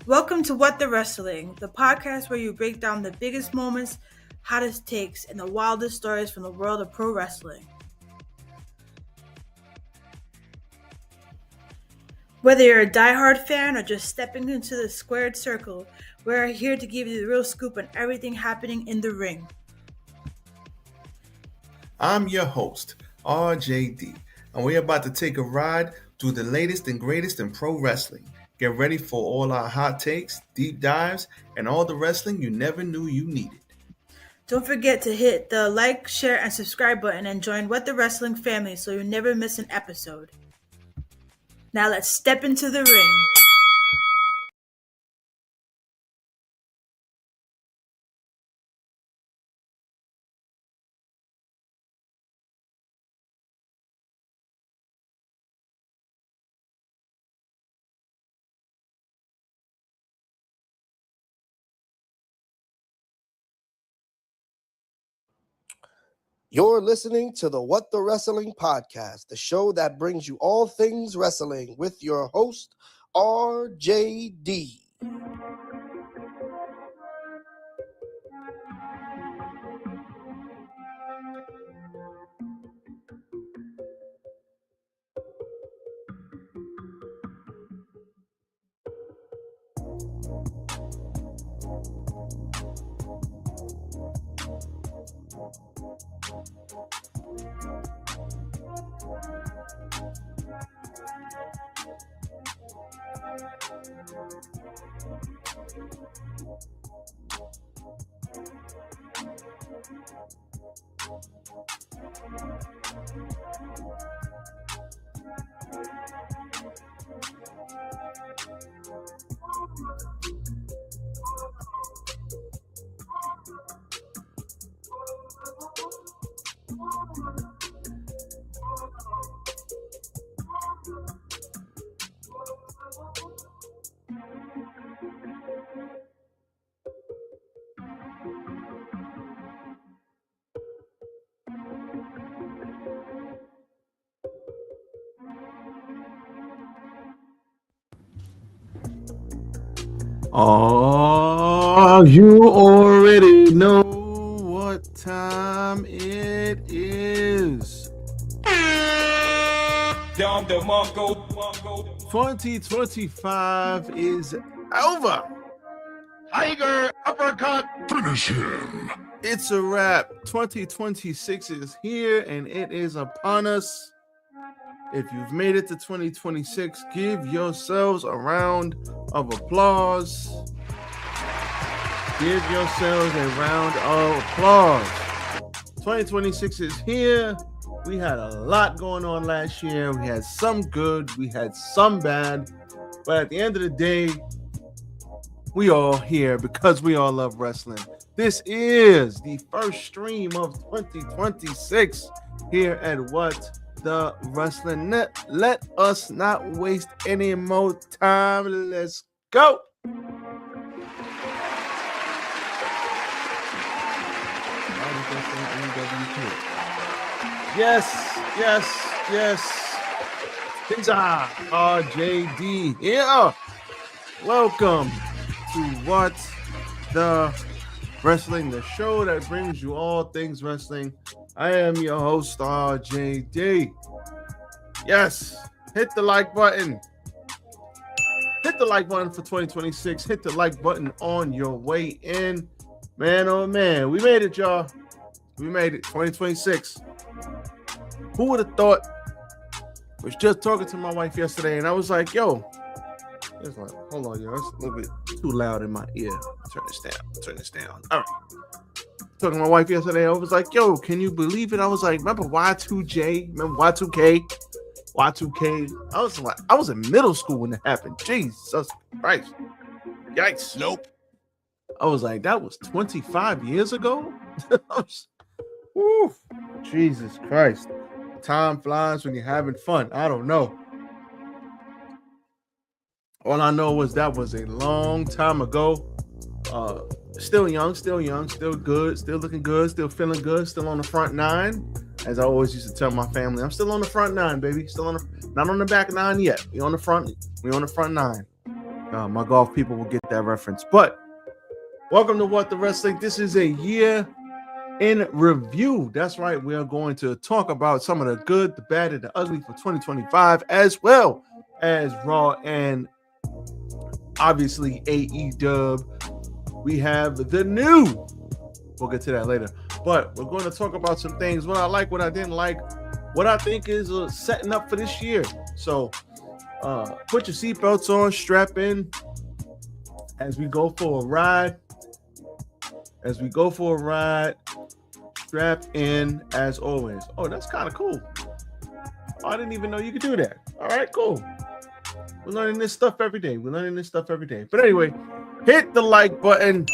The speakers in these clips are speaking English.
Welcome to What the Wrestling, the podcast where you break down the biggest moments, hottest takes, and the wildest stories from the world of pro wrestling. Whether you're a diehard fan or just stepping into the squared circle, we're here to give you the real scoop on everything happening in the ring. I'm your host, RJD, and we're about to take a ride through the latest and greatest in pro wrestling. Get ready for all our hot takes, deep dives, and all the wrestling you never knew you needed. Don't forget to hit the like, share, and subscribe button and join What the Wrestling family so you never miss an episode. Now let's step into the ring. You're listening to the What the Wrestling podcast, the show that brings you all things wrestling with your host, RJD. Oh, you already know what time it is. 2025 is over. Tiger uppercut, finish him. It's a wrap. 2026 is here and it is upon us. If you've made it to 2026, give yourselves a round of applause. Give yourselves a round of applause. 2026 is here. We had a lot going on last year. We had some good, we had some bad. But at the end of the day, we all here because we all love wrestling. This is the first stream of 2026 here at What the Wrestling. Let us not waste any more time. Let's go. Yes. Things are RJD here. Welcome to What the Wrestling, the show that brings you all things wrestling. I am your host, RJD. Yes, hit the like button. Hit the like button for 2026. Hit the like button on your way in. Man, oh man, we made it, y'all. We made it, 2026. Who would have thought? I was just talking to my wife yesterday, and I was like, yo. It's like, hold on, yo. It's a little bit too loud in my ear. Turn this down. All right. Talking to my wife yesterday, I was like, yo, can you believe it? I was like, remember Y2J? Remember Y2K? Y2K? I was in middle school when it happened. Jesus Christ. Yikes. Nope. I was like, that was 25 years ago? Woo, Jesus Christ. Time flies when you're having fun. I don't know. All I know was that was a long time ago. Still young, still good, still looking good, still feeling good, still on the front nine. As I always used to tell my family, I'm still on the front nine, baby. Not on the back nine yet. We on the front nine. My golf people will get that reference. But welcome to What the Wrestling. This is a year in review. That's right. We are going to talk about some of the good, the bad, and the ugly for 2025, as well as Raw and obviously AEW. We have the new. We'll get to that later. But we're going to talk about some things, what I like, what I didn't like, what I think is setting up for this year. So put your seatbelts on, strap in as we go for a ride. Strap in as always. Oh, that's kind of cool. Oh, I didn't even know you could do that. All right, cool. We're learning this stuff every day. But anyway, hit the like button.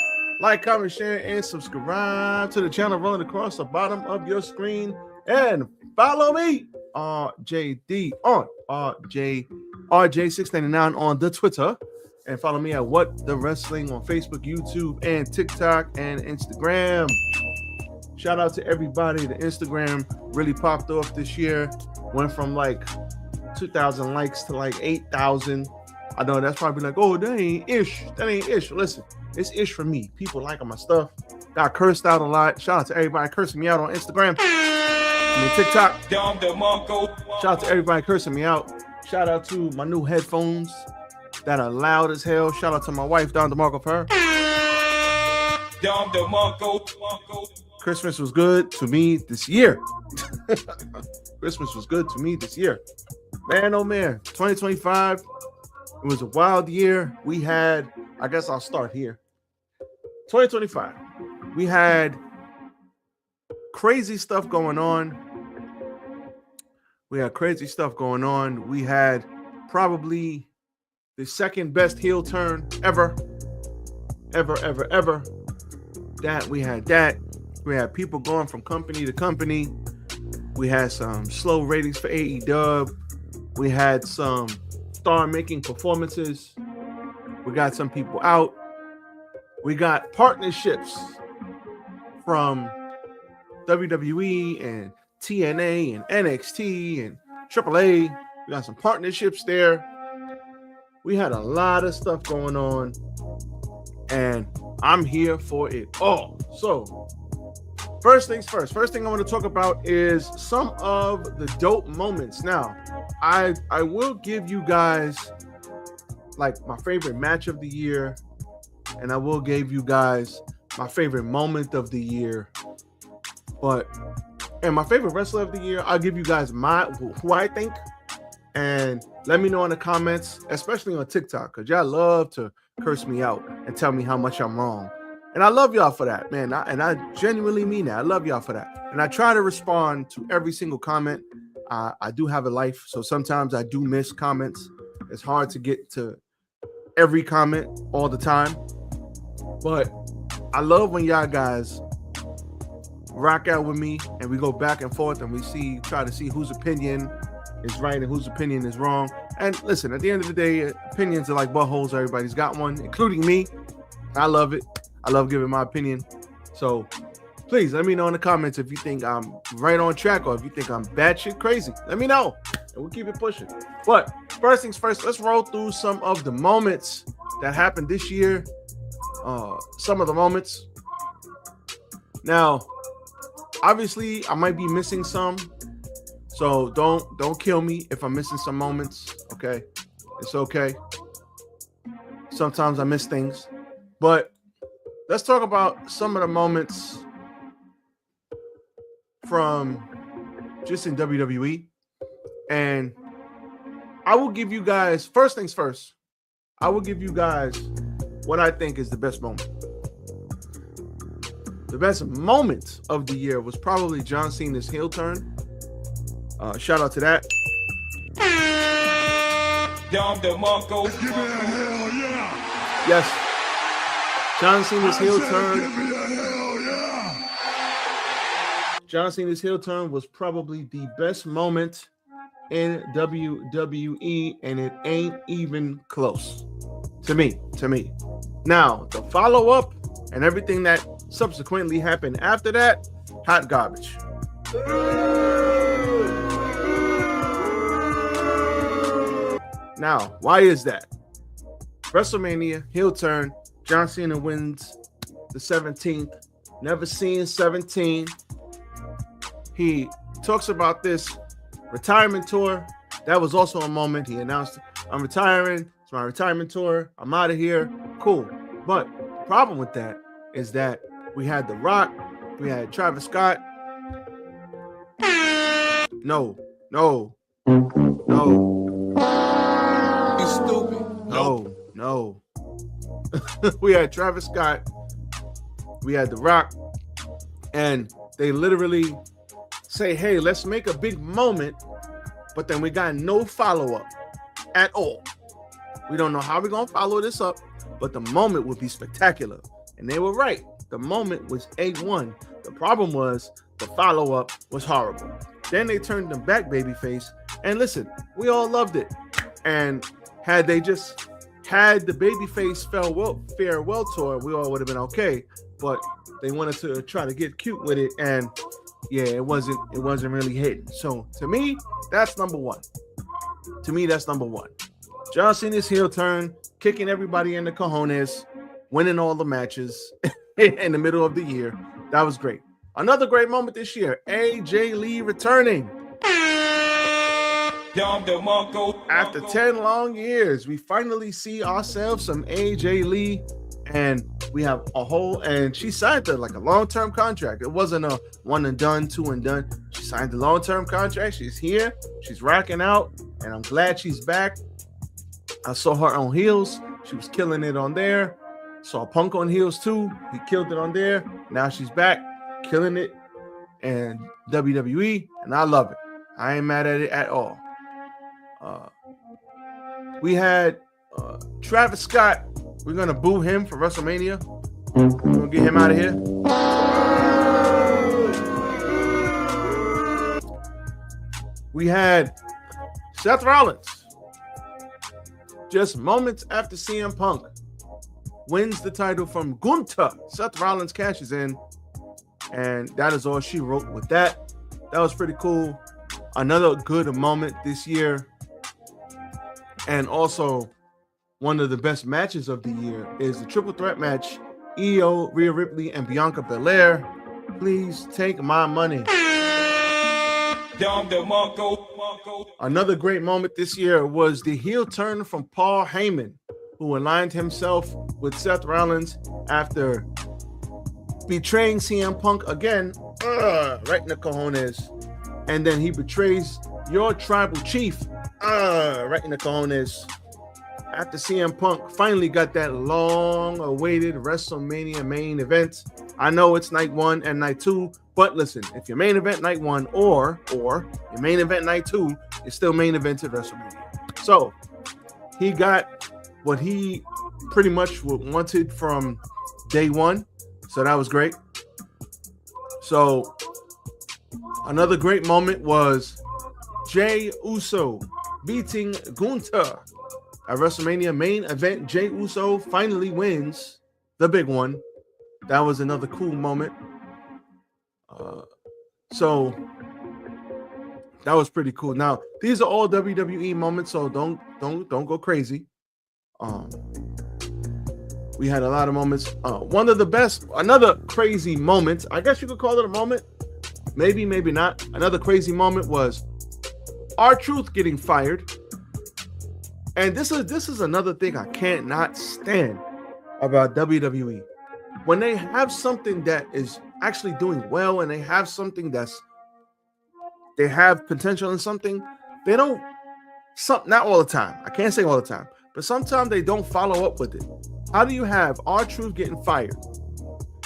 Like, comment, share, and subscribe to the channel rolling across the bottom of your screen. And follow me, RJD, on RJ699 on the Twitter. And follow me at What the Wrestling on Facebook, YouTube, and TikTok and Instagram. Shout out to everybody. The Instagram really popped off this year. Went from like 2,000 likes to like 8,000. I know that's probably like, oh, that ain't ish. Listen, it's ish for me. People liking my stuff. Got cursed out a lot. Shout out to everybody cursing me out on Instagram. TikTok. Shout out to everybody cursing me out. Shout out to my new headphones that are loud as hell. Shout out to my wife, Don DeMarco, for her. Christmas was good to me this year. Man, oh man, 2025. It was a wild year. We had, I guess I'll start here. 2025. We had crazy stuff going on. We had probably the second best heel turn ever. We had people going from company to company. We had some slow ratings for AEW. We had some star-making performances. We got some people out. We got partnerships from WWE and TNA and NXT and AAA. We got some partnerships there. We had a lot of stuff going on, and I'm here for it all. So, first things first. First thing I want to talk about is some of the dope moments. Now, I will give you guys like my favorite match of the year, and I will give you guys my favorite moment of the year. And my favorite wrestler of the year, I'll give you guys who I think, and let me know in the comments, especially on TikTok, because y'all love to curse me out and tell me how much I'm wrong. And I love y'all for that, man. I genuinely mean that. I love y'all for that. And I try to respond to every single comment. I do have a life, so sometimes I do miss comments. It's hard to get to every comment all the time. But I love when y'all guys rock out with me and we go back and forth and we try to see whose opinion is right and whose opinion is wrong. And listen, at the end of the day, opinions are like buttholes. Everybody's got one, including me. I love it. I love giving my opinion. So please let me know in the comments if you think I'm right on track or if you think I'm batshit crazy. Let me know and we'll keep it pushing. But first things first, let's roll through some of the moments that happened this year. Some of the moments. Now, obviously, I might be missing some. So don't kill me if I'm missing some moments. Okay. It's okay. Sometimes I miss things. But let's talk about some of the moments from just in WWE. And I will give you guys, first things first, I will give you guys what I think is the best moment. The best moment of the year was probably John Cena's heel turn. Shout out to that. Dom DeMarco. Give me a hell yeah. Yes. John Cena's heel turn. Give me a hell yeah. John Cena's heel turn was probably the best moment in WWE, and it ain't even close to me. Now, the follow-up and everything that subsequently happened after that, hot garbage. Now, why is that? WrestleMania, heel turn. John Cena wins the 17th. Never seen 17. He talks about this retirement tour. That was also a moment. He announced, I'm retiring. It's my retirement tour. I'm out of here. Cool. But the problem with that is that we had The Rock. We had Travis Scott. No. You stupid. No. We had Travis Scott. We had The Rock. And they literally say, hey, let's make a big moment. But then we got no follow-up at all. We don't know how we're going to follow this up, but the moment would be spectacular. And they were right. The moment was A1. The problem was the follow-up was horrible. Then they turned them back babyface. And listen, we all loved it. And had they just had the babyface farewell tour, we all would have been okay. But they wanted to try to get cute with it, and yeah, it wasn't really hitting. So to me, that's number one. John Cena's heel turn, kicking everybody in the cojones, winning all the matches in the middle of the year. That was great. Another great moment this year, AJ Lee returning. After 10 long years, we finally see ourselves some AJ Lee, and we have a whole, and she signed a long-term contract. It wasn't a one and done, two and done. She signed a long-term contract. She's here. She's rocking out, and I'm glad she's back. I saw her on heels. She was killing it on there. Saw Punk on heels too. He killed it on there. Now she's back, killing it in WWE, and I love it. I ain't mad at it at all. We had Travis Scott. We're going to boo him for WrestleMania. We're going to get him out of here. We had Seth Rollins. Just moments after CM Punk wins the title from Gunther, Seth Rollins cashes in. And that is all she wrote with that. That was pretty cool. Another good moment this year. And also, one of the best matches of the year is the triple threat match, Io, Rhea Ripley, and Bianca Belair. Please take my money. Another great moment this year was the heel turn from Paul Heyman, who aligned himself with Seth Rollins after betraying CM Punk again, right in the cojones. And then he betrays your tribal chief, right in the cojones. After CM Punk finally got that long-awaited WrestleMania main event. I know it's night 1 and night 2, but listen, if your main event night 1 or your main event night 2, it's still main evented WrestleMania. So he got what he pretty much wanted from day 1. So that was great. So another great moment was Jey Uso beating Gunther. At WrestleMania main event, Jey Uso finally wins the big one. That was another cool moment. So that was pretty cool. Now, these are all WWE moments, so don't go crazy. We had a lot of moments. One of the best, another crazy moment, I guess you could call it a moment. Maybe not. Another crazy moment was R-Truth getting fired. And this is another thing I can't not stand about WWE. When they have something that is actually doing well and they have something they have potential in something, they don't, not all the time. I can't say all the time, but sometimes they don't follow up with it. How do you have R-Truth getting fired?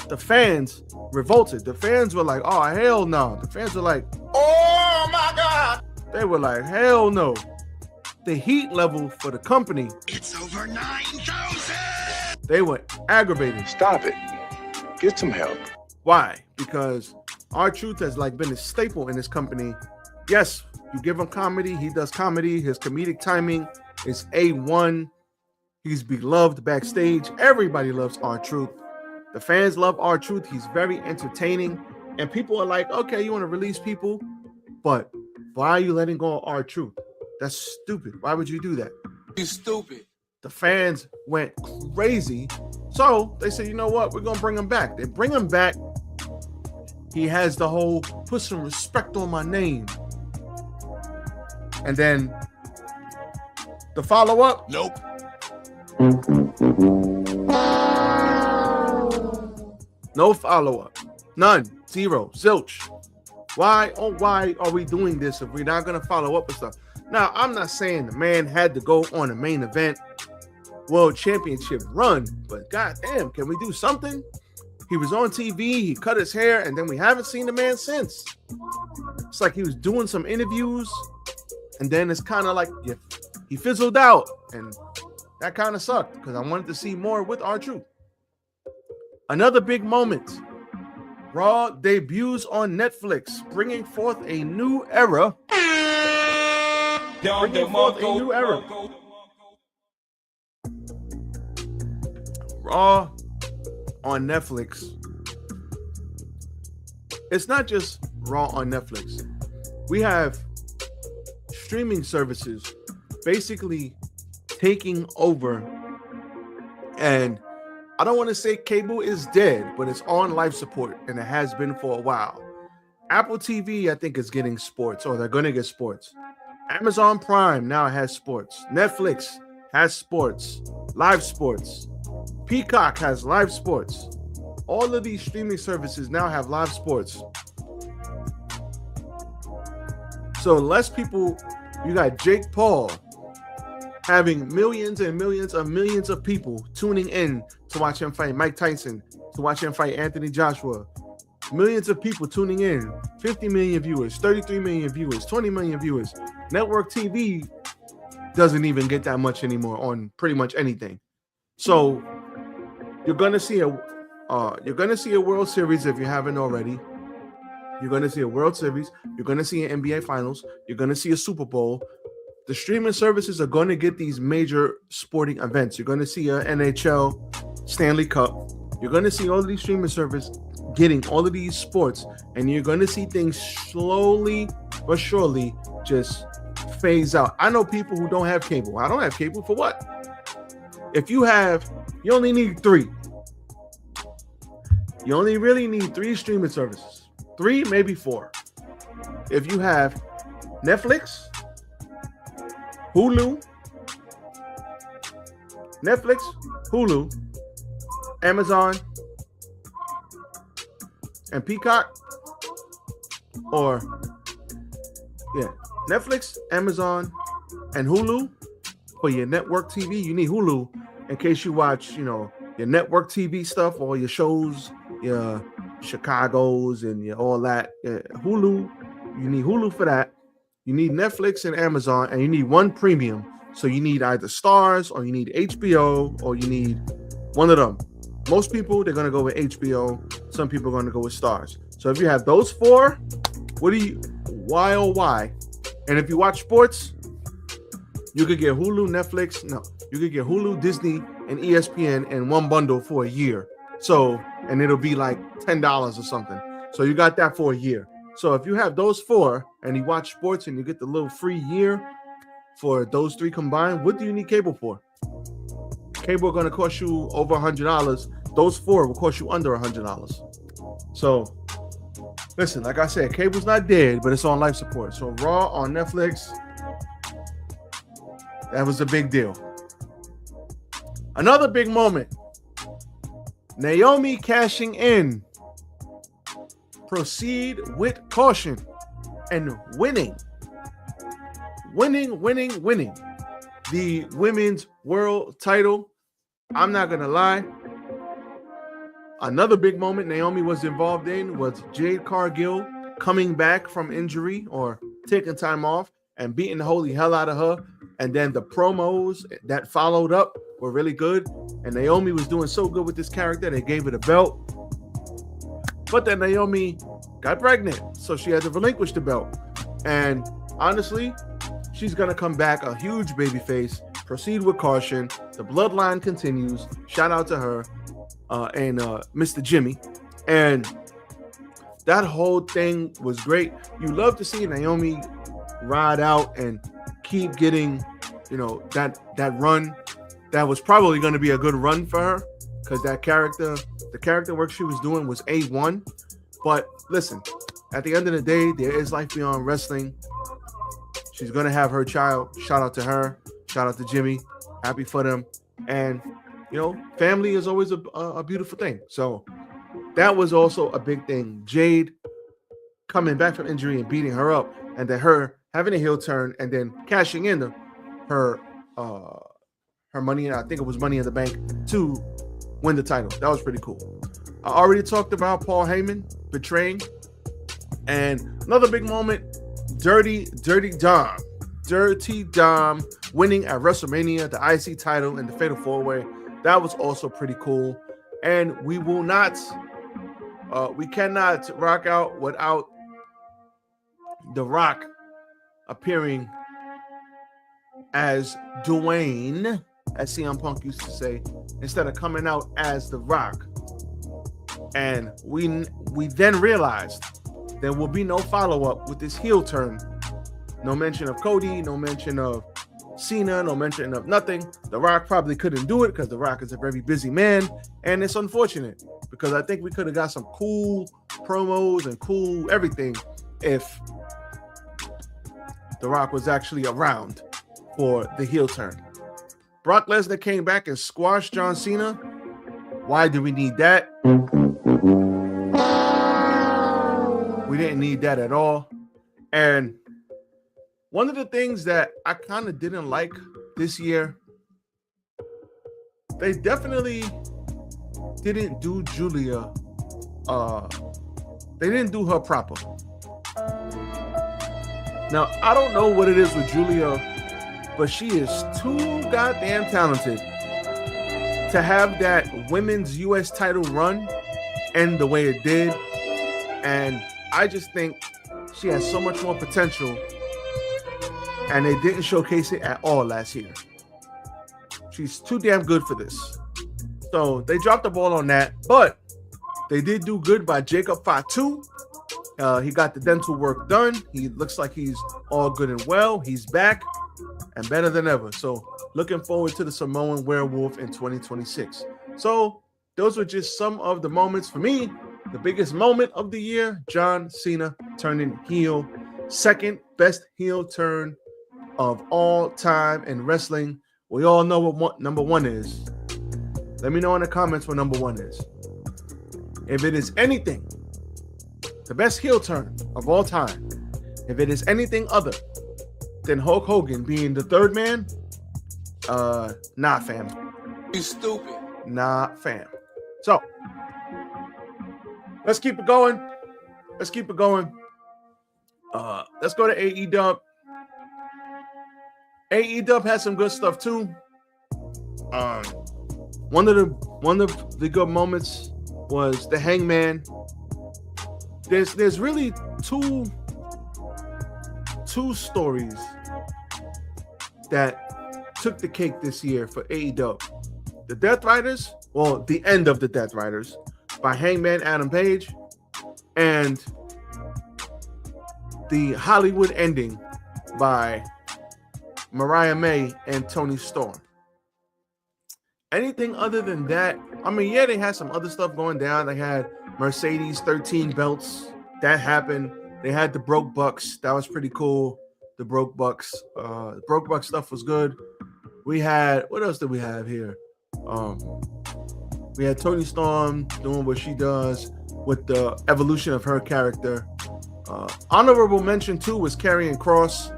The fans revolted. The fans were like, oh, hell no. The fans were like, oh my God. They were like, hell no. The heat level for the company, It's over 9,000. they were aggravated. Stop it. Get some help. Why? Because R-Truth has been a staple in this company. Yes, you give him comedy, he does comedy. His comedic timing is A1. He's beloved backstage. Everybody loves R-Truth. The fans love R-Truth. He's very entertaining. And people are like, okay, you want to release people, but why are you letting go of R-Truth? That's stupid. Why would you do that? You stupid. The fans went crazy. So they said, you know what? We're going to bring him back. They bring him back. He has the whole put some respect on my name. And then the follow-up. Nope. No follow-up. None. Zero. Zilch. Why are we doing this if we're not going to follow up with stuff? Now, I'm not saying the man had to go on a main event world championship run, but goddamn, can we do something? He was on TV, he cut his hair, and then we haven't seen the man since. It's like he was doing some interviews, and then it's kind of like he fizzled out, and that kind of sucked because I wanted to see more with R-Truth. Another big moment. Raw debuts on Netflix, bringing forth a new era. Raw on Netflix. It's not just Raw on Netflix. We have streaming services basically taking over, and I don't want to say cable is dead, but it's on life support, and it has been for a while. Apple TV, I think, is getting sports, or they're going to get sports. Amazon Prime now has sports. Netflix has sports, live sports. Peacock has live sports. All of these streaming services now have live sports. So less people, you got Jake Paul having millions and millions of people tuning in to watch him fight Mike Tyson, to watch him fight Anthony Joshua. Millions of people tuning in, 50 million viewers, 33 million viewers, 20 million viewers. Network TV doesn't even get that much anymore on pretty much anything. So you're gonna see a World Series if you haven't already. You're gonna see a World Series. You're gonna see an NBA Finals. You're gonna see a Super Bowl. The streaming services are going to get these major sporting events. You're going to see a NHL Stanley Cup. You're going to see all of these streaming services getting all of these sports, and you're going to see things slowly but surely just phase out. I know people who don't have cable. I don't have cable for what? If you only need 3. You only really need 3 streaming services. 3, maybe 4. If you have Netflix, Hulu, Amazon, and Peacock, or Netflix, Amazon, and Hulu for your network TV. You need Hulu in case you watch, your network TV stuff, all your shows, your Chicago's and your all that. Hulu, you need Hulu for that. You need Netflix and Amazon, and you need one premium. So you need either Stars, or you need HBO, or you need one of them. Most people, they're going to go with HBO. Some people are going to go with Stars. So if you have those 4, why oh why? And if you watch sports, you could get Hulu, Netflix. No, you could get Hulu, Disney, and ESPN in one bundle for a year. So, and it'll be like $10 or something. So you got that for a year. So if you have those 4 and you watch sports and you get the little free year for those 3 combined, what do you need cable for? Cable are going to cost you over $100. Those 4 will cost you under $100. So listen, like I said, cable's not dead, but it's on life support. So Raw on Netflix, that was a big deal. Another big moment, Naomi cashing in. Proceed with caution and winning. The women's world title. I'm not going to lie. Another big moment Naomi was involved in was Jade Cargill coming back from injury or taking time off and beating the holy hell out of her. And then the promos that followed up were really good. And Naomi was doing so good with this character, they gave it a belt. But then Naomi got pregnant, so she had to relinquish the belt. And honestly, she's going to come back a huge babyface. Proceed with caution. The bloodline continues. Shout out to her and Mr. Jimmy. And that whole thing was great. You love to see Naomi ride out and keep getting, that run that was probably going to be a good run for her because the character work she was doing was A1. But listen, at the end of the day, there is life beyond wrestling. She's going to have her child. Shout out to her. Shout out to Jimmy. Happy for them. And, family is always a beautiful thing. So that was also a big thing. Jade coming back from injury and beating her up, and then her having a heel turn and then cashing in her money, I think it was Money in the Bank, to win the title. That was pretty cool. I already talked about Paul Heyman betraying. And another big moment, Dirty Dom winning at WrestleMania, the IC title and the Fatal 4-Way. That was also pretty cool. And we cannot rock out without The Rock appearing as Dwayne, as CM Punk used to say, instead of coming out as The Rock. And we then realized there will be no follow-up with this heel turn. No mention of Cody, no mention of Cena, no mention of nothing. The Rock probably couldn't do it because The Rock is a very busy man, and it's unfortunate because I think we could have got some cool promos and cool everything if The Rock was actually around for the heel turn. Brock Lesnar came back and squashed John Cena. Why do we need that? We didn't need that at all. And one of the things that I kind of didn't like this year, they definitely didn't do Julia. They didn't do her proper. Now, I don't know what it is with Julia, but she is too goddamn talented to have that women's U.S. title run end the way it did. And I just think she has so much more potential, and they didn't showcase it at all last year. She's too damn good for this. So they dropped the ball on that, but they did do good by Jacob Fatu. He got the dental work done. He looks like he's all good and well. He's back and better than ever. So looking forward to the Samoan Werewolf in 2026. So those were just some of the moments for me. The biggest moment of the year, John Cena turning heel. Second best heel turn of all time in wrestling. We all know what number one is. Let me know in the comments what number one is. If it is anything, the best heel turn of all time, if it is anything other than Hulk Hogan being the third man, nah, fam. You stupid. Nah, fam. So, let's keep it going. Let's go to AEW. AEW has some good stuff too. One of the good moments was the Hangman. There's really two stories that took the cake this year for AEW. The Death Riders, well, the end of the Death Riders by Hangman Adam Page, and the Hollywood ending by Mariah May and Toni Storm. Anything other than that, I mean, yeah, they had some other stuff going down. They had Mercedes 13 belts. That happened. They had the Broke Bucks. That was pretty cool. The Broke Bucks. The Broke Bucks stuff was good. We had, what else did we have here? We had Toni Storm doing what she does with the evolution of her character. Honorable mention too was Karrion Kross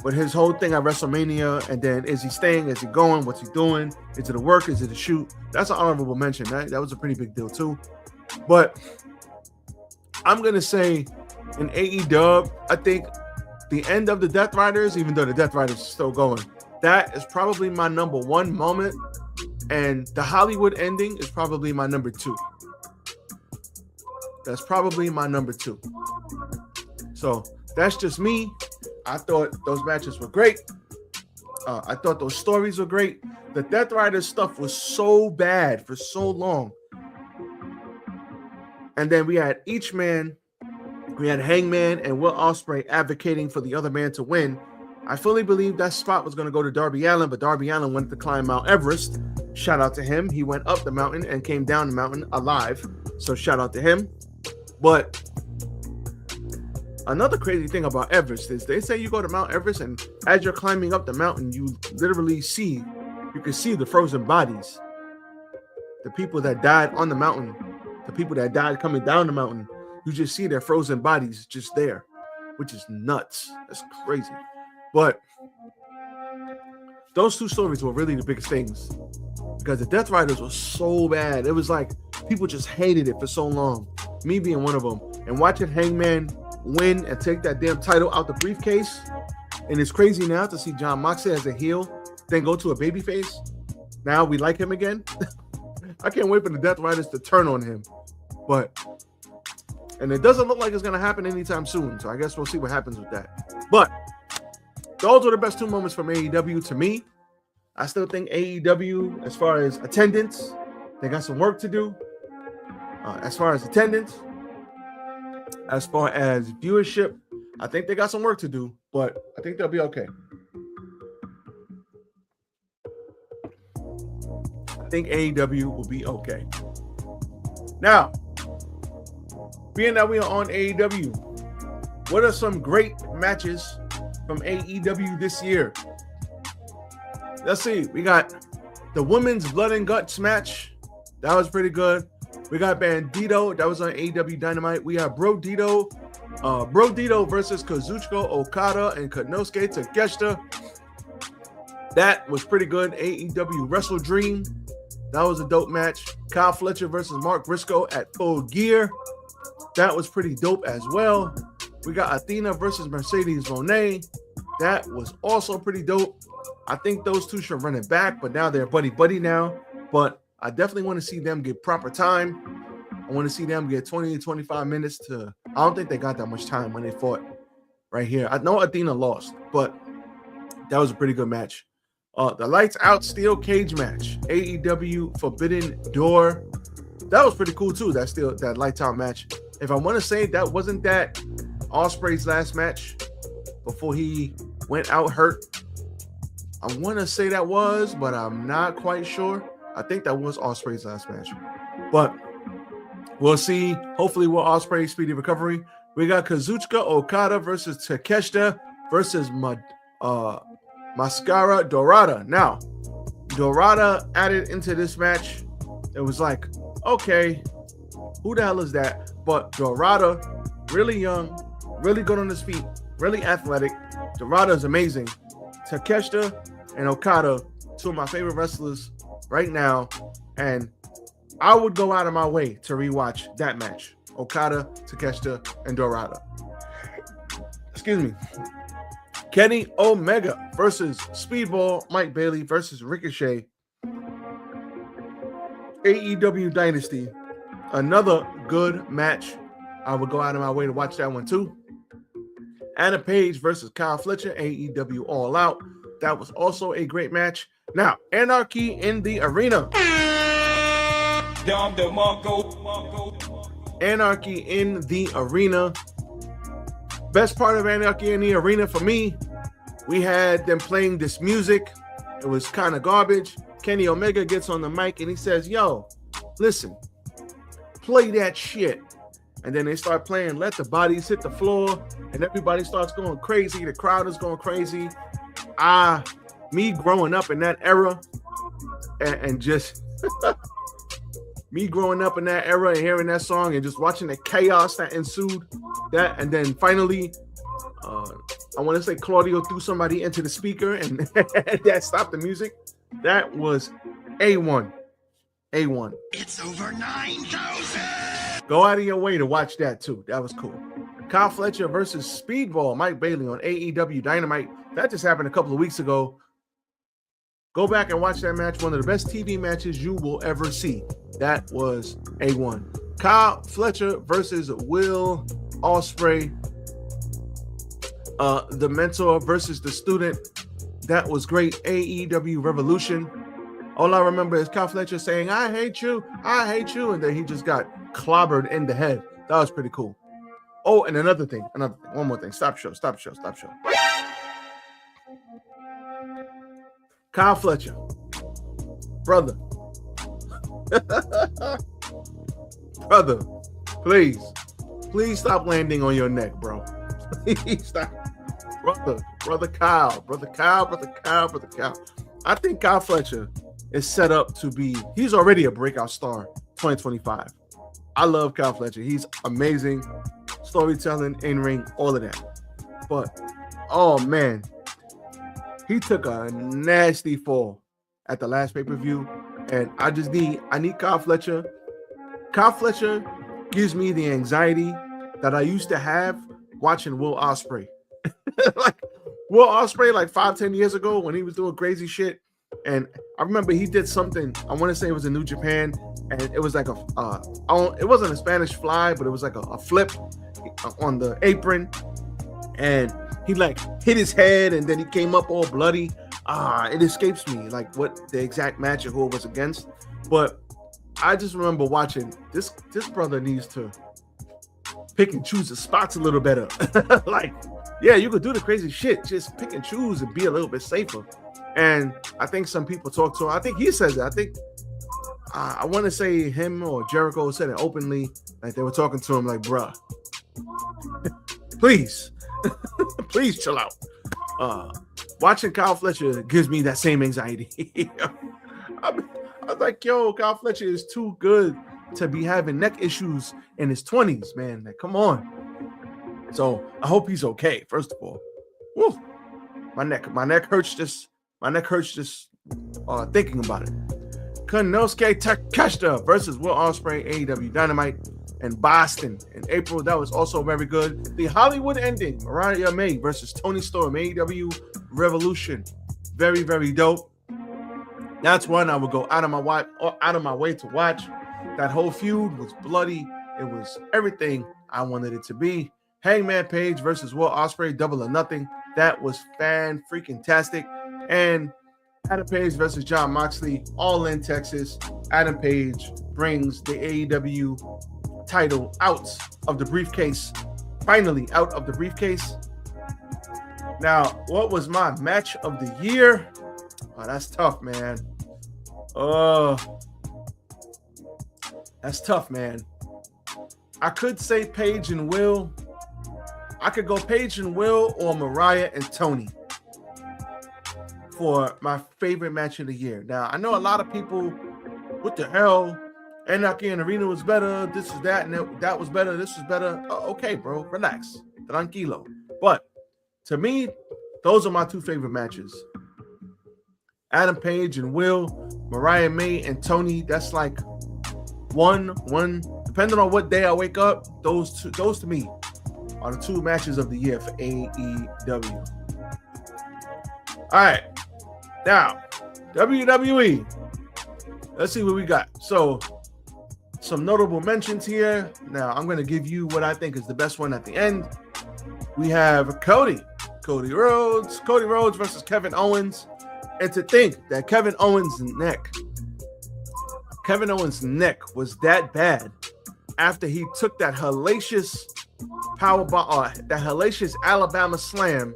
with his whole thing at WrestleMania, and then is he staying? Is he going? What's he doing? Is it a work? Is it a shoot? That's an honorable mention. That was a pretty big deal too. But I'm gonna say in AEW, I think the end of the Death Riders, even though the Death Riders are still going, that is probably my number one moment, and the Hollywood ending is probably my number two. That's probably my number two. So that's just me. I thought those matches were great. I thought those stories were great. The Death Riders stuff was so bad for so long. And then we had each man, we had Hangman and Will Ospreay advocating for the other man to win. I fully believed that spot was going to go to Darby Allin, but Darby Allin went to climb Mount Everest. Shout out to him. He went up the mountain and came down the mountain alive. So shout out to him. But another crazy thing about Everest is they say you go to Mount Everest, and as you're climbing up the mountain, you literally you can see the frozen bodies. The people that died on the mountain, the people that died coming down the mountain, you just see their frozen bodies just there, which is nuts. That's crazy. But those two stories were really the biggest things because the Death Riders were so bad. It was like people just hated it for so long. Me being one of them. And watching Hangman win and take that damn title out the briefcase. And it's crazy now to see Jon Moxley as a heel, then go to a babyface. Now we like him again. I can't wait for the Death Riders to turn on him. And it doesn't look like it's going to happen anytime soon. So I guess we'll see what happens with that. But those were the best 2 moments from AEW to me. I still think AEW, as far as attendance, they got some work to do. As far as attendance, as far as viewership, I think they got some work to do, but I think they'll be okay. I think AEW will be okay. Now, being that we are on AEW, what are some great matches from AEW this year? Let's see. We got the women's blood and guts match. That was pretty good. We got Bandito. That was on AEW Dynamite. We have Bro Dito versus Kazuchika Okada and Konosuke Takeshita. That was pretty good. AEW Wrestle Dream. That was a dope match. Kyle Fletcher versus Mark Briscoe at Full Gear. That was pretty dope as well. We got Athena versus Mercedes Moné. That was also pretty dope. I think those two should run it back, but now they're buddy now. But I definitely want to see them get proper time. I want to see them get 20 to 25 minutes to. I don't think they got that much time when they fought right here. I know Athena lost, but that was a pretty good match. The Lights Out Steel Cage match, AEW Forbidden Door. That was pretty cool too. That Lights Out match. If I want to say that wasn't that Ospreay's last match before he went out hurt. I want to say that was, but I'm not quite sure. I think that was Ospreay's last match. But we'll see. Hopefully with Ospreay's speedy recovery. We got Kazuchika Okada versus Takeshita versus Mascara Dorada. Now, Dorada added into this match. It was like, okay, who the hell is that? But Dorada, really young, really good on his feet, really athletic. Dorada is amazing. Takeshita and Okada, two of my favorite wrestlers right now. And I would go out of my way to rewatch that match. Okada, Takeshita, and Dorada. Excuse me. Kenny Omega versus Speedball, Mike Bailey versus Ricochet. AEW Dynasty. Another good match. I would go out of my way to watch that one too. Anna Page versus Kyle Fletcher, AEW All Out. That was also a great match. Now, Anarchy in the Arena. Anarchy in the Arena. Best part of Anarchy in the Arena for me, we had them playing this music. It was kind of garbage. Kenny Omega gets on the mic and he says, yo, listen, play that shit. And then they start playing Let the Bodies Hit the Floor, and everybody starts going crazy. The crowd is going crazy. Me growing up in that era and just me growing up in that era and hearing that song and just watching the chaos that ensued that. And then finally, I want to say Claudio threw somebody into the speaker and that stopped the music. That was A1. A1. It's over 9,000. Go out of your way to watch that too. That was cool. Kyle Fletcher versus Speedball, Mike Bailey on AEW Dynamite. That just happened a couple of weeks ago. Go back and watch that match. One of the best TV matches you will ever see. That was A1. Kyle Fletcher versus Will Ospreay. The mentor versus the student. That was great. AEW Revolution. All I remember is Kyle Fletcher saying, I hate you. And then he just got clobbered in the head. That was pretty cool. Oh, and another thing. One more thing. Stop show. Kyle Fletcher, brother, brother, please stop landing on your neck, bro. Please stop, brother Kyle. I think Kyle Fletcher is set up to be. He's already a breakout star 2025. I love Kyle Fletcher. He's amazing, storytelling, in-ring, all of that. But oh man, he took a nasty fall at the last pay-per-view, and I need Kyle Fletcher. Kyle Fletcher gives me the anxiety that I used to have watching Will Ospreay. Like Will Ospreay, like 5-10 years ago when he was doing crazy shit. And I remember he did something, I want to say it was in New Japan, and it was like it wasn't a Spanish fly, but it was like a flip on the apron. And he like hit his head, and then he came up all bloody. It escapes me like what the exact match and who it was against. But I just remember watching this brother needs to pick and choose the spots a little better. Like, yeah, you could do the crazy shit, just pick and choose and be a little bit safer. And I think some people talk to him. I think he says that. I think I want to say him or Jericho said it openly, like they were talking to him like, bruh, please chill out. Watching Kyle Fletcher gives me that same anxiety. I was like, yo, Kyle Fletcher is too good to be having neck issues in his 20s, man. Like, come on. So I hope he's okay, first of all. Woo. My neck hurts just thinking about it. Konosuke Takeshita versus Will Ospreay, AEW Dynamite, and Boston in April. That was also very good. The Hollywood ending, Mariah May versus Toni Storm, AEW Revolution. Very, very dope. That's one I would go out of my way to watch. That whole feud was bloody. It was everything I wanted it to be. Hangman Page versus Will Ospreay, Double or Nothing. That was fan-freaking-tastic. And Adam Page versus Jon Moxley, all in Texas. Adam Page brings the AEW title out of the briefcase. Finally out of the briefcase. Now, what was my match of the year? Oh, that's tough, man. That's tough, man. I could say Paige and Will. I could go Paige and Will or Mariah and Tony for my favorite match of the year. Now, I know a lot of people, what the hell? Anarchy in Arena was better. This is that, and that was better. This was better. Okay, bro, relax. Tranquilo. But to me, those are my two favorite matches. Adam Page and Will, Mariah May and Tony. That's like one. Depending on what day I wake up, those to me are the two matches of the year for AEW. All right, now WWE. Let's see what we got. So, some notable mentions here. Now, I'm going to give you what I think is the best one at the end. We have Cody Rhodes versus Kevin Owens. And to think that Kevin Owens' neck was that bad after he took that hellacious that hellacious Alabama slam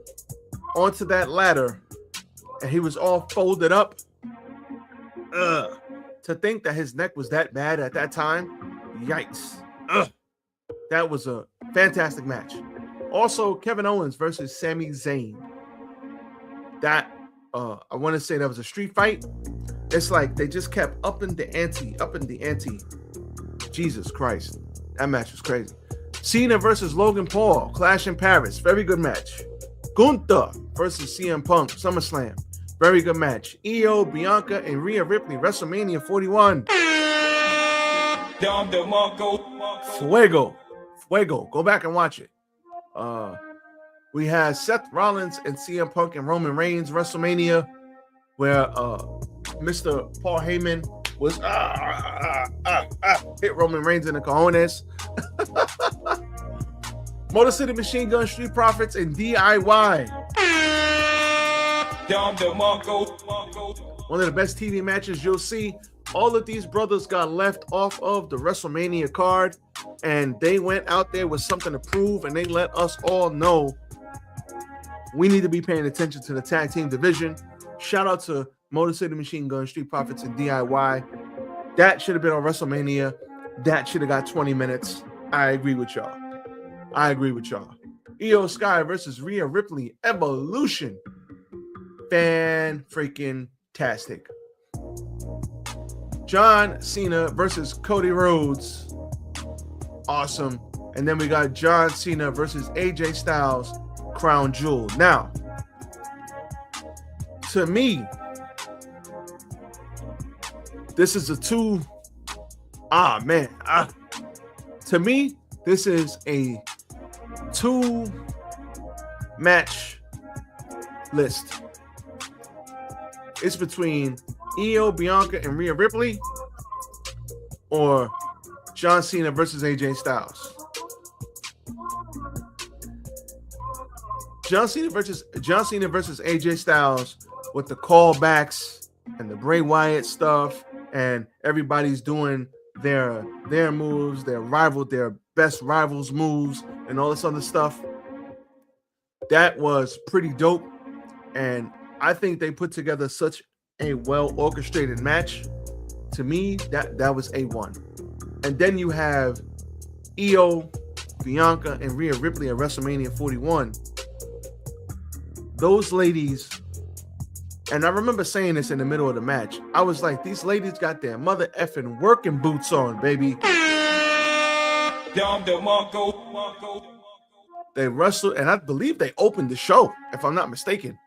onto that ladder, and he was all folded up. To think that his neck was that bad at that time, yikes. That was a fantastic match. Also, Kevin Owens versus Sami Zayn. That I want to say that was a street fight. It's like they just kept upping the ante. Jesus Christ. That match was crazy. Cena versus Logan Paul, Clash in Paris. Very good match. Gunther versus CM Punk, SummerSlam. Very good match. Io, Bianca, and Rhea Ripley, WrestleMania 41. Fuego. Go back and watch it. We had Seth Rollins and CM Punk and Roman Reigns, WrestleMania, where Mr. Paul Heyman was hit Roman Reigns in the cojones. Motor City Machine Gun, Street Profits, and DIY. One of the best TV matches you'll see. All of these brothers got left off of the WrestleMania card, and they went out there with something to prove, and they let us all know we need to be paying attention to the tag team division. Shout out to Motor City Machine Gun, Street Profits, and DIY. That should have been on WrestleMania. That should have got 20 minutes. I agree with y'all. Io Sky versus Rhea Ripley, Evolution. Fan-freaking-tastic. John Cena versus Cody Rhodes. Awesome. And then we got John Cena versus AJ Styles, Crown Jewel. Now, to me, this is to me, this is a 2-match list. It's between Io, Bianca, and Rhea Ripley, or John Cena versus AJ Styles. John Cena versus AJ Styles with the callbacks and the Bray Wyatt stuff, and everybody's doing their moves, their best rivals moves, and all this other stuff. That was pretty dope, and I think they put together such a well orchestrated match. To me, that was A1. And then you have Io, Bianca, and Rhea Ripley at WrestleMania 41. Those ladies, and I remember saying this in the middle of the match, I was like, these ladies got their mother effing working boots on, baby. They wrestled, and I believe they opened the show, if I'm not mistaken.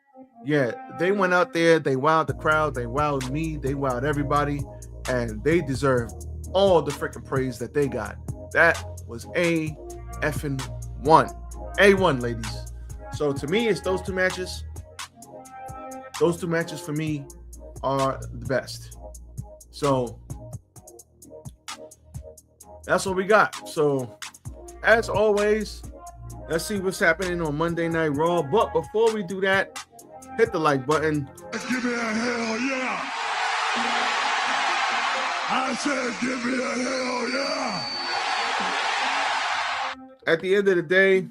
Yeah, they went out there, they wowed the crowd, they wowed me, they wowed everybody, and they deserve all the freaking praise that they got. That was A1. A1, ladies. So to me, it's those two matches. Those two matches for me are the best. So that's what we got. So as always, let's see what's happening on Monday Night Raw. But before we do that, hit the like button. Give me a hell yeah. I said give me a hell yeah. At the end of the day,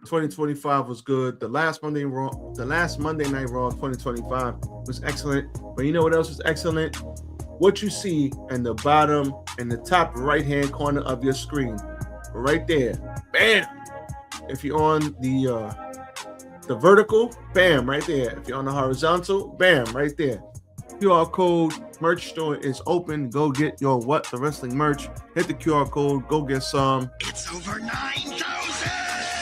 2025 was good. The last Monday Night Raw 2025 was excellent. But you know what else was excellent? What you see in the bottom and the top right-hand corner of your screen. Right there. Bam! If you're on the vertical, bam, right there. If you're on the horizontal, bam, right there. QR code merch store is open. Go get your What the Wrestling merch. Hit the QR code. Go get some. It's over 9,000.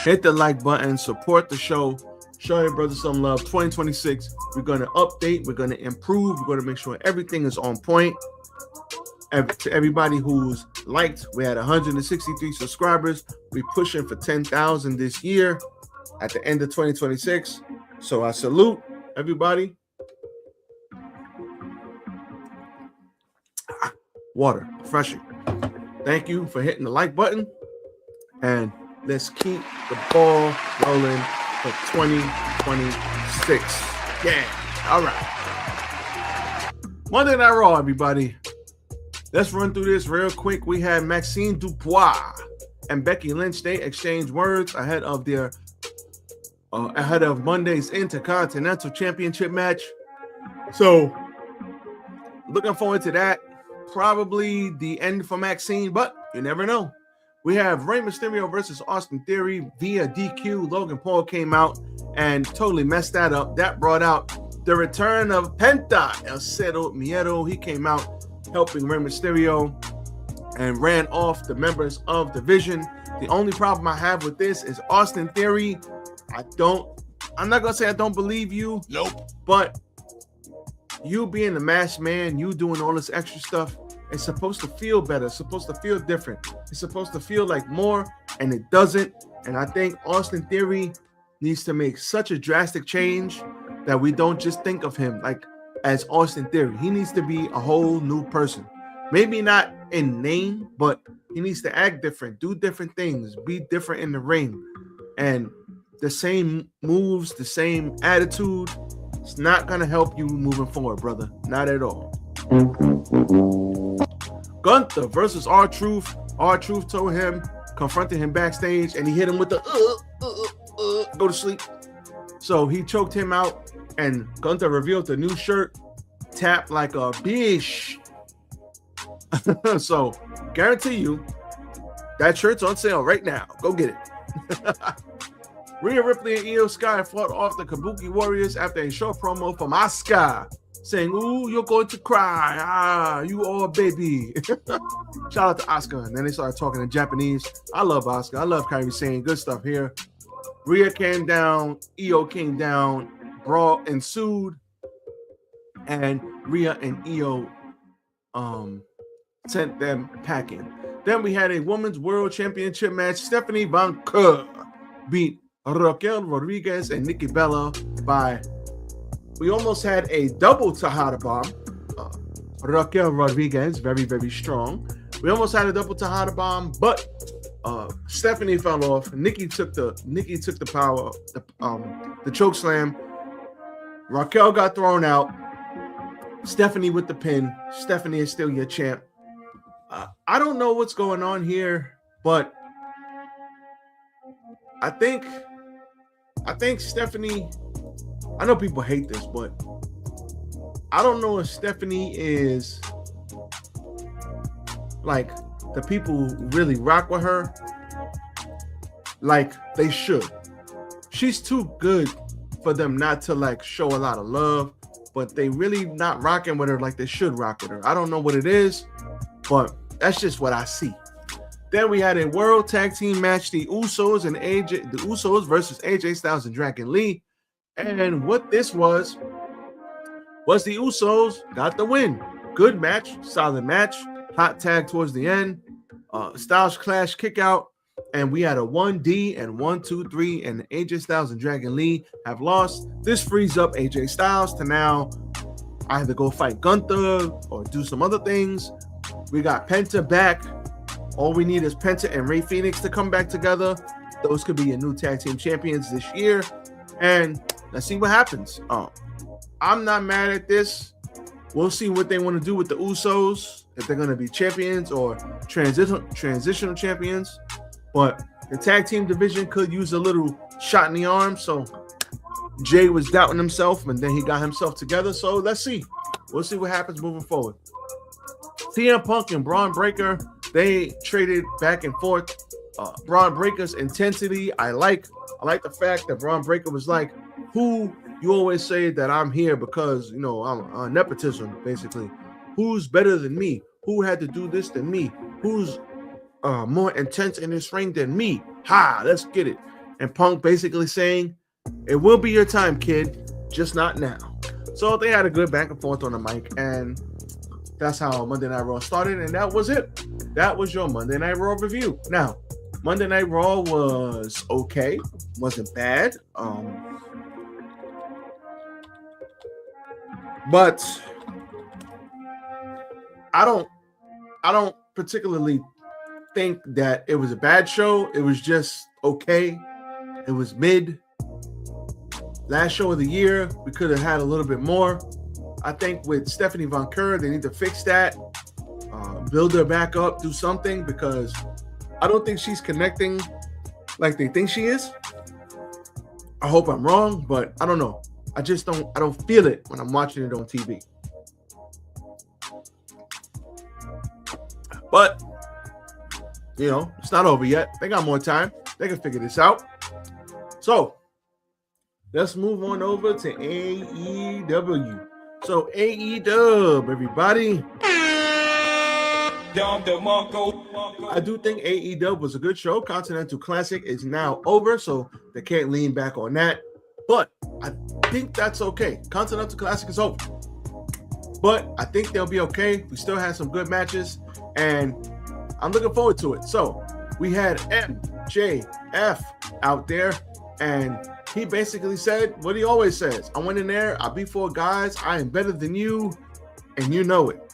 Hit the like button. Support the show. Show your brother some love. 2026. We're going to update. We're going to improve. We're going to make sure everything is on point. And to everybody who's liked, we had 163 subscribers. We're pushing for 10,000 this year at the end of 2026. So I salute everybody. Water, refreshing. Thank you for hitting the like button. And let's keep the ball rolling for 2026. Yeah. All right. Monday Night Raw, everybody. Let's run through this real quick. We had Maxine Dubois and Becky Lynch. They exchanged words ahead of Monday's Intercontinental Championship match. So, looking forward to that. Probably the end for Maxine, but you never know. We have Rey Mysterio versus Austin Theory via DQ. Logan Paul came out and totally messed that up. That brought out the return of Penta El Cero Miedo. He came out helping Rey Mysterio and ran off the members of the Vision. The only problem I have with this is Austin Theory. I'm not going to say I don't believe you. Nope. But you being the masked man, you doing all this extra stuff, it's supposed to feel better. It's supposed to feel different. It's supposed to feel like more, and it doesn't. And I think Austin Theory needs to make such a drastic change that we don't just think of him like as Austin Theory. He needs to be a whole new person. Maybe not in name, but he needs to act different, do different things, be different in the ring. And the same moves, the same attitude, it's not going to help you moving forward, brother. Not at all. Gunther versus R-Truth. R-Truth told him, confronted him backstage, and he hit him with the go to sleep. So he choked him out, and Gunther revealed the new shirt, tap like a bitch. So guarantee you that shirt's on sale right now. Go get it. Rhea Ripley and Io Sky fought off the Kabuki Warriors after a short promo from Asuka saying, "Ooh, you're going to cry. Ah, you all baby." Shout out to Asuka. And then they started talking in Japanese. I love Asuka. I love Kairi saying good stuff here. Rhea came down. Io came down. Brawl ensued. And Rhea and Io sent them packing. Then we had a women's world championship match. Stephanie Von Kerr beat Raquel Rodriguez and Nikki Bella by, we almost had a double Tejada bomb. Raquel Rodriguez, very, very strong. We almost had a double Tejada bomb, but Stephanie fell off. Nikki took the power, the choke slam. Raquel got thrown out. Stephanie with the pin. Stephanie is still your champ. I don't know what's going on here, but I think Stephanie, I know people hate this, but I don't know if Stephanie is like the people who really rock with her like they should. She's too good for them not to like show a lot of love, but they really not rocking with her like they should rock with her. I don't know what it is, but that's just what I see. Then we had a world tag team match, the Usos versus AJ Styles and Dragon Lee. And what this was the Usos got the win. Good match, solid match, hot tag towards the end. Styles Clash kick out, and we had a 1D and 1, 2, 3, and AJ Styles and Dragon Lee have lost. This frees up AJ Styles to now either go fight Gunther or do some other things. We got Penta back. All we need is Penta and Rey Fenix to come back together. Those could be your new tag team champions this year. And let's see what happens. I'm not mad at this. We'll see what they want to do with the Usos, if they're going to be champions or transitional champions. But the tag team division could use a little shot in the arm. So Jay was doubting himself, and then he got himself together. So let's see. We'll see what happens moving forward. CM Punk and Braun Breaker, they traded back and forth. Braun Breaker's intensity, I like the fact that Braun Breaker was like, who you always say that I'm here because, you know, I'm nepotism, basically. Who's better than me? Who had to do this than me? Who's more intense in this ring than me? Ha, let's get it. And Punk basically saying, it will be your time, kid, just not now. So they had a good back and forth on the mic, and that's how Monday Night Raw started, and that was it. That was your Monday Night Raw review. Now, Monday Night Raw was okay, wasn't bad. But I don't particularly think that it was a bad show. It was just okay. It was mid. Last show of the year, we could have had a little bit more. I think with Stephanie Von Kerr, they need to fix that, build her back up, do something, because I don't think she's connecting like they think she is. I hope I'm wrong, but I don't know. I don't feel it when I'm watching it on TV. But, you know, it's not over yet. They got more time. They can figure this out. So, let's move on over to AEW. So AEW, everybody. I do think AEW was a good show. Continental Classic is now over, so they can't lean back on that. But I think that's okay. Continental Classic is over. But I think they'll be okay. We still had some good matches, and I'm looking forward to it. So we had MJF out there, and he basically said what he always says. I went in there, I beat 4 guys, I am better than you, and you know it.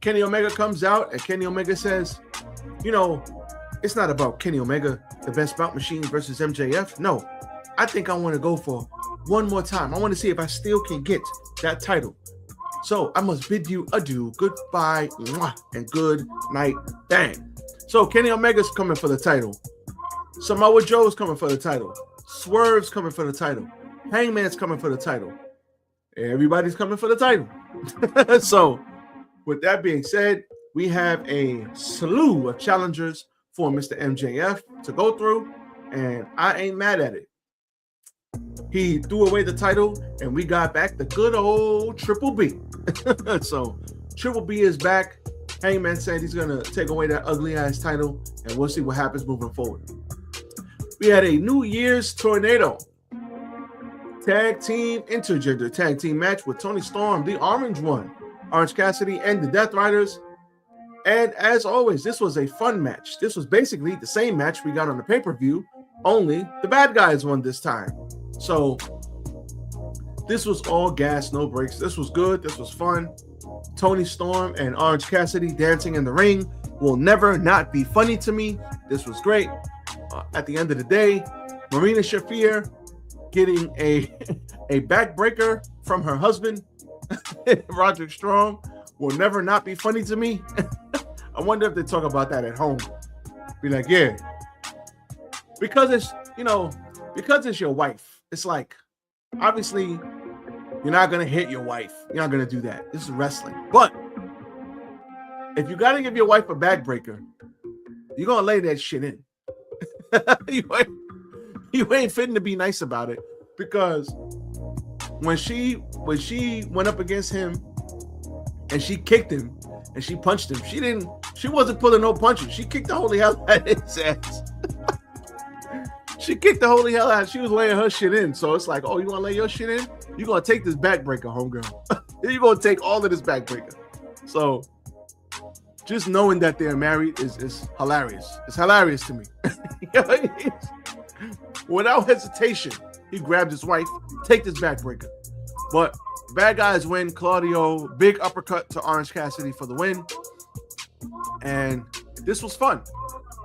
Kenny Omega comes out, and Kenny Omega says, you know, it's not about Kenny Omega, the best bout machine versus MJF. No, I think I want to go for one more time. I want to see if I still can get that title. So I must bid you adieu, goodbye, and good night, bang. So Kenny Omega's coming for the title. Samoa Joe's coming for the title. Swerve's coming for the title. Hangman's coming for the title. Everybody's coming for the title. So, with that being said, we have a slew of challengers for Mr. MJF to go through, and I ain't mad at it. He threw away the title, and we got back the good old Triple B. So, Triple B is back. Hangman said he's going to take away that ugly-ass title, and we'll see what happens moving forward. We had a New Year's Tornado tag team intergender tag team match with Toni Storm, the Orange One, Orange Cassidy, and the Death Riders. And as always, this was a fun match. This was basically the same match we got on the pay-per-view, only the bad guys won this time. So this was all gas, no breaks. This was good. This was fun. Toni Storm and Orange Cassidy dancing in the ring will never not be funny to me. This was great. At the end of the day, Marina Shafir getting a backbreaker from her husband, Roderick Strong, will never not be funny to me. I wonder if they talk about that at home. Be like, yeah, because it's, because it's your wife. It's like, obviously, you're not going to hit your wife. You're not going to do that. This is wrestling. But if you got to give your wife a backbreaker, you're going to lay that shit in. You ain't fitting to be nice about it, because when she went up against him and she kicked him and she punched him, she wasn't pulling no punches. She kicked the holy hell out of his ass. She kicked the holy hell out. She was laying her shit in. So it's like, oh, you want to lay your shit in? You're going to take this backbreaker, homegirl. You're going to take all of this backbreaker. So just knowing that they're married is hilarious. It's hilarious to me. Without hesitation, he grabbed his wife, take this backbreaker. But bad guys win. Claudio, big uppercut to Orange Cassidy for the win. And this was fun.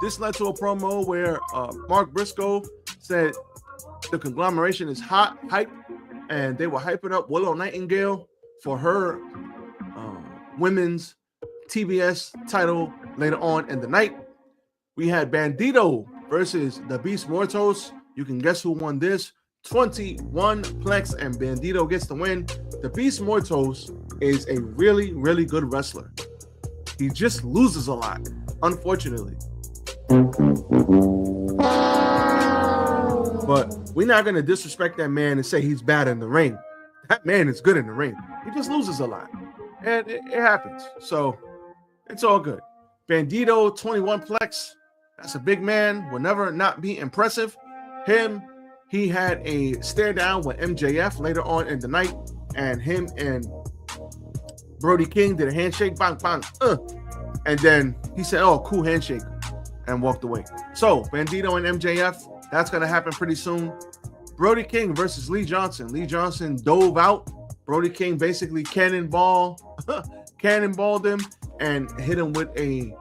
This led to a promo where Mark Briscoe said the conglomeration is hype, and they were hyping up Willow Nightingale for her women's TBS title later on in the night. We had Bandito versus the Beast Mortos. You can guess who won this. 21 plex, and Bandito gets the win. The Beast Mortos is a really, really good wrestler. He just loses a lot, unfortunately. But we're not going to disrespect that man and say he's bad in the ring. That man is good in the ring. He just loses a lot. And it happens. So it's all good. Bandito, 21 plex. That's a big man. Will never not be impressive. He had a stare down with MJF later on in the night. And him and Brody King did a handshake. Bang, bang. And then he said, oh, cool handshake. And walked away. So Bandito and MJF, that's going to happen pretty soon. Brody King versus Lee Johnson. Lee Johnson dove out. Brody King basically cannonballed him and hit him with a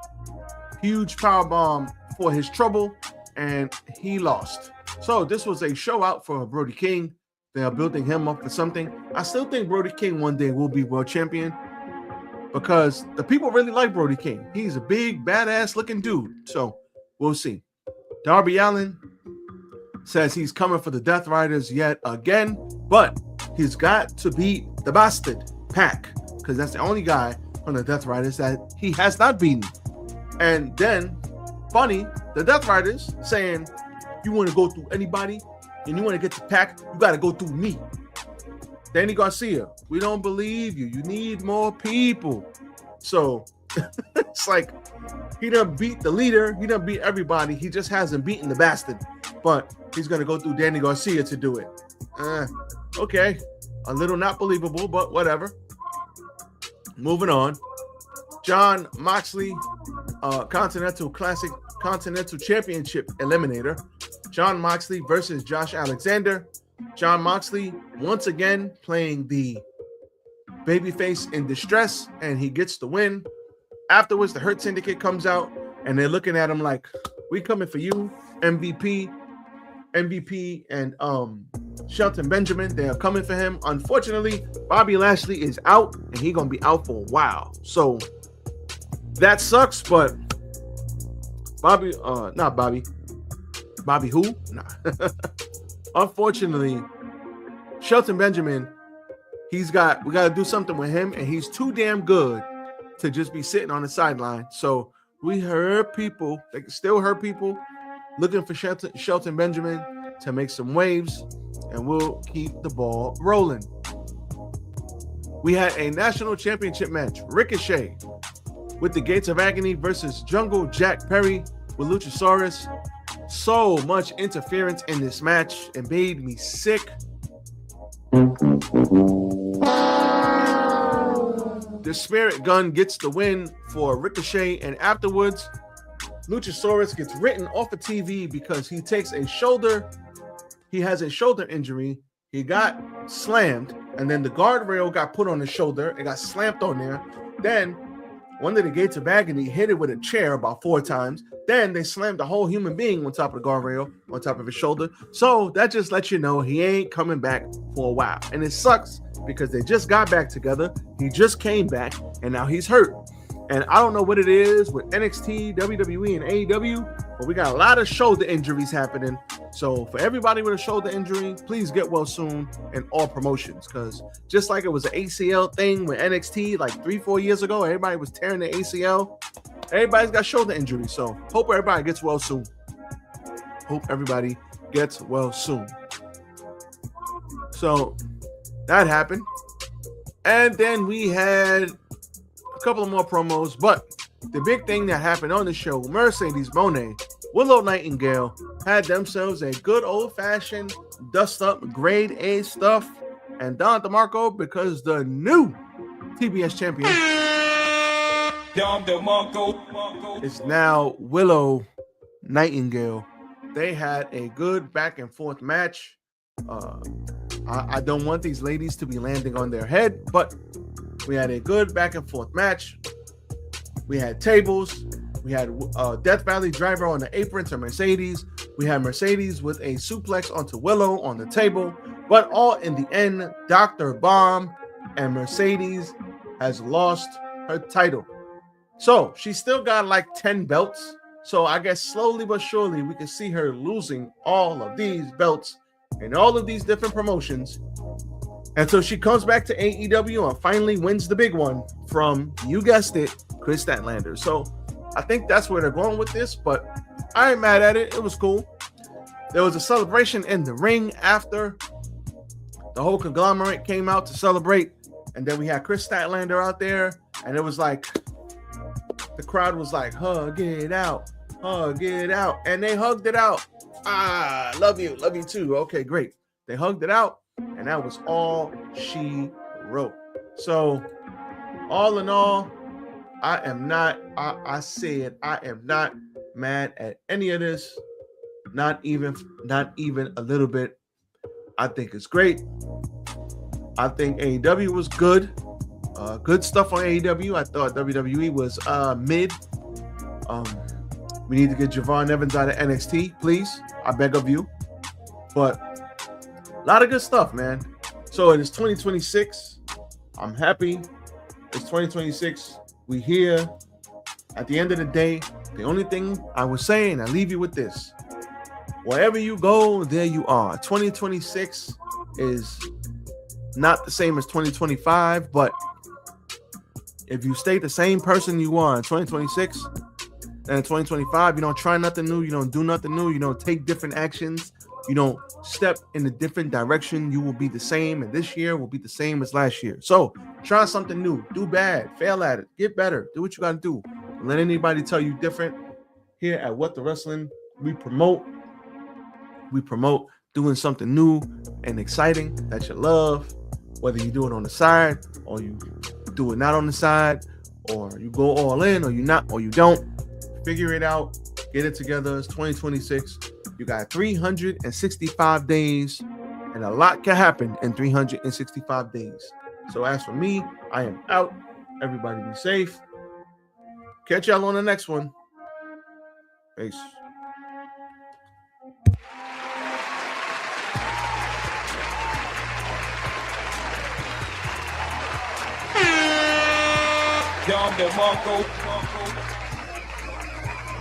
huge powerbomb for his trouble, and he lost. So this was a show out for Brody King. They are building him up for something. I still think Brody King one day will be world champion, because the people really like Brody King. He's a big, badass looking dude. So we'll see. Darby Allin says he's coming for the Death Riders yet again, but he's got to beat the Bastard Pack, because that's the only guy on the Death Riders that he has not beaten. And then, funny, the Death Riders saying, you want to go through anybody and you want to get the Pack, you got to go through me. Danny Garcia, we don't believe you. You need more people. So it's like he done beat the leader. He done beat everybody. He just hasn't beaten the Bastard. But he's going to go through Danny Garcia to do it. Okay. A little not believable, but whatever. Moving on. John Moxley, Continental Championship Eliminator. John Moxley versus Josh Alexander. John Moxley once again playing the babyface in distress, and he gets the win. Afterwards, the Hurt Syndicate comes out, and they're looking at him like, we coming for you, MVP, and Shelton Benjamin. They are coming for him. Unfortunately, Bobby Lashley is out, and he's going to be out for a while. So that sucks, but Bobby who? Nah. Unfortunately, Shelton Benjamin, we got to do something with him, and he's too damn good to just be sitting on the sideline. So we heard people, they can still hurt people, looking for Shelton Benjamin to make some waves, and we'll keep the ball rolling. We had a national championship match, Ricochet with the Gates of Agony versus Jungle Jack Perry with Luchasaurus. So much interference in this match. It made me sick. The Spirit Gun gets the win for Ricochet, and afterwards, Luchasaurus gets written off of TV because he takes a shoulder. He has a shoulder injury. He got slammed, and then the guardrail got put on his shoulder. It got slammed on there. Then one of the Gates of Agony hit it with a chair about 4 times. Then they slammed the whole human being on top of the guardrail, on top of his shoulder. So that just lets you know he ain't coming back for a while. And it sucks because they just got back together. He just came back, and now he's hurt. And I don't know what it is with NXT, WWE, and AEW, but we got a lot of shoulder injuries happening. So for everybody with a shoulder injury, please get well soon in all promotions. Because just like it was an ACL thing with NXT like 3-4 years ago, everybody was tearing the ACL. Everybody's got shoulder injuries. So hope everybody gets well soon. Hope everybody gets well soon. So that happened. And then we had a couple of more promos. But the big thing that happened on the show, Mercedes Moné, Willow Nightingale had themselves a good old-fashioned dust-up grade A stuff. And Don DeMarco, because the new TBS champion is now Willow Nightingale. They had a good back-and-forth match. I don't want these ladies to be landing on their head, but we had a good back-and-forth match. We had tables. We had Death Valley Driver on the apron to Mercedes. We had Mercedes with a suplex onto Willow on the table. But all in the end, Dr. Bomb and Mercedes has lost her title. So she still got like 10 belts. So I guess slowly but surely we can see her losing all of these belts in all of these different promotions until she comes back to AEW and finally wins the big one from, you guessed it, Chris Statlander. So I think that's where they're going with this, but I ain't mad at it. It was cool. There was a celebration in the ring after the whole conglomerate came out to celebrate, and then we had Chris Statlander out there, and it was like the crowd was like, hug it out, and they hugged it out. Love you too. Okay, great. They hugged it out, and that was all she wrote. So all in all, I am not mad at any of this. Not even a little bit. I think it's great. I think AEW was good. Good stuff on AEW. I thought WWE was mid. We need to get Javon Evans out of NXT, please. I beg of you. But a lot of good stuff, man. So it is 2026. I'm happy. It's 2026. We here. At the end of the day, the only thing I was saying, I leave you with this. Wherever you go, there you are. 2026 is not the same as 2025, but if you stay the same person you are in 2026, and in 2025, you don't try nothing new, you don't do nothing new, you don't take different actions, you don't step in a different direction, you will be the same, and this year will be the same as last year. So try something new, do bad, fail at it, get better, do what you got to do. Don't let anybody tell you different. Here at What the Wrestling, we promote doing something new and exciting that you love, whether you do it on the side or you do it not on the side, or you go all in or you not, or you don't. Figure it out, get it together. It's 2026. You got 365 days, and a lot can happen in 365 days. So as for me, I am out. Everybody be safe. Catch y'all on the next one. Peace. Dom DeMarco.